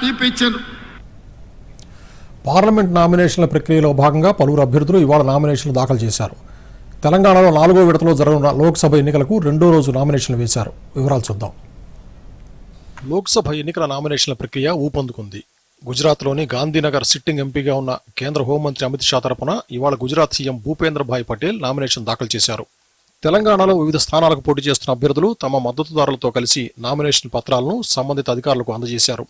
తీపిచ్చారు. Parliament నామినేషన్ల ప్రక్రియలో భాగంగా పలువురు అభ్యర్థులు ఇవాళ నామినేషన్లు దాఖలు చేశారు. తెలంగాణలో 4వ విడతలో జరగనున్న లోక్సభ ఎన్నికలకు 2వ రోజు నామినేషన్లు వేశారు. వివరాలు చూద్దాం. లోక్సభ ఎన్నికల నామినేషన్ల ప్రక్రియ ఊపందుకుంది. గుజరాత్లోని గాంధీనగర్ సిట్టింగ్ ఎంపీగా ఉన్న కేంద్ర హోంమంత్రి అమిత్ షా తరపున ఇవాళ గుజరాత్ సీఎం భూపేంద్ర భాయ్ పటేల్ నామినేషన్ దాఖలు చేశారు. తెలంగాణలో వివిధ స్థానాలకు పోటీ చేస్తున్న అభ్యర్థులు తమ మద్దతుదారులతో కలిసి నామినేషన్ పత్రాలను సంబంధిత అధికారులకు అందజేశారు.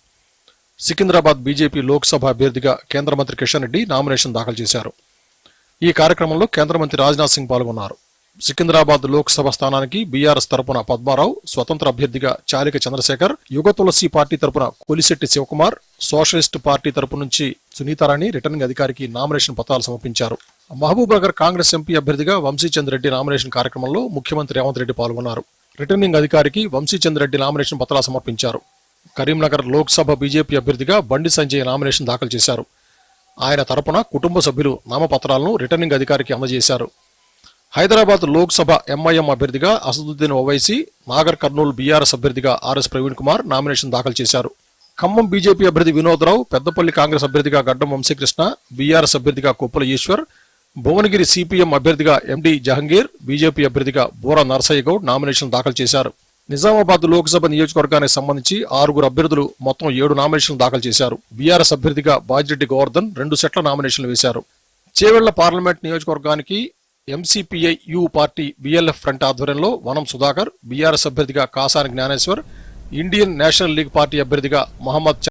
సికింద్రాబాద్ బీజేపీ లోక్సభ అభ్యర్థిగా కేంద్ర మంత్రి కిషన్ రెడ్డి నామినేషన్ దాఖలు చేశారు. ఈ కార్యక్రమంలో కేంద్ర మంత్రి రాజ్నాథ్ సింగ్ పాల్గొన్నారు. సికింద్రాబాద్ లోక్సభ స్థానానికి బీఆర్ఎస్ తరపున పద్మారావు, స్వతంత్ర అభ్యర్థిగా చాలిక చంద్రశేఖర్, యుగ తులసి పార్టీ తరపున కొలిశెట్టి శివకుమార్, సోషలిస్ట్ పార్టీ తరపు నుంచి సునీతారాణి రిటర్నింగ్ అధికారికి నామినేషన్ పత్రాలు సమర్పించారు. మహబూబ్ నగర్ కాంగ్రెస్ ఎంపీ అభ్యర్థిగా వంశీచంద్ రెడ్డి నామినేషన్ కార్యక్రమంలో ముఖ్యమంత్రి రేవంత్ రెడ్డి పాల్గొన్నారు. రిటర్నింగ్ అధికారికి వంశీచంద్ రెడ్డి నామినేషన్ పత్రాలు సమర్పించారు. కరీంనగర్ లోక్సభ బీజేపీ అభ్యర్థిగా బండి సంజయ్ నామినేషన్ దాఖలు చేశారు. ఆయన తరపున కుటుంబ సభ్యులు నామపత్రాలను రిటర్నింగ్ అధికారికి అందజేశారు. హైదరాబాద్ లోక్సభ ఎంఐఎం అభ్యర్థిగా అసదుద్దీన్ ఓవైసీ, నాగర్ కర్నూలు బీఆర్ఎస్ అభ్యర్థిగా ఆర్ఎస్ ప్రవీణ్ కుమార్ నామినేషన్ దాఖలు చేశారు. ఖమ్మం బీజేపీ అభ్యర్థి వినోద్రావు, పెద్దపల్లి కాంగ్రెస్ అభ్యర్థిగా గడ్డం వంశీకృష్ణ, బీఆర్ఎస్ అభ్యర్థిగా కొప్పుల ఈశ్వర్, భువనగిరి సిపిఎం అభ్యర్థిగా ఎండి జహంగీర్, బీజేపీ అభ్యర్థిగా బోరా నర్సయ్య గౌడ్ నామినేషన్ దాఖలు చేశారు. నిజామాబాద్ లోక్సభ నియోజకవర్గానికి సంబంధించి 6 అభ్యర్థులు మొత్తం 7 నామినేషన్లు దాఖలు చేశారు. బీఆర్ఎస్ అభ్యర్థిగా బాజిరెడ్డి గోవర్ధన్ 2 సెట్ల నామినేషన్లు వేశారు. చేవెళ్ల పార్లమెంట్ నియోజకవర్గానికి MCPI U party BLF front ఆధ్వర్యంలో వనం సుధాకర్, బీఆర్ఎస్ అభ్యర్థిగా Kasani Gnaneshwar, Indian National League party అభ్యర్థిగా మహమ్మద్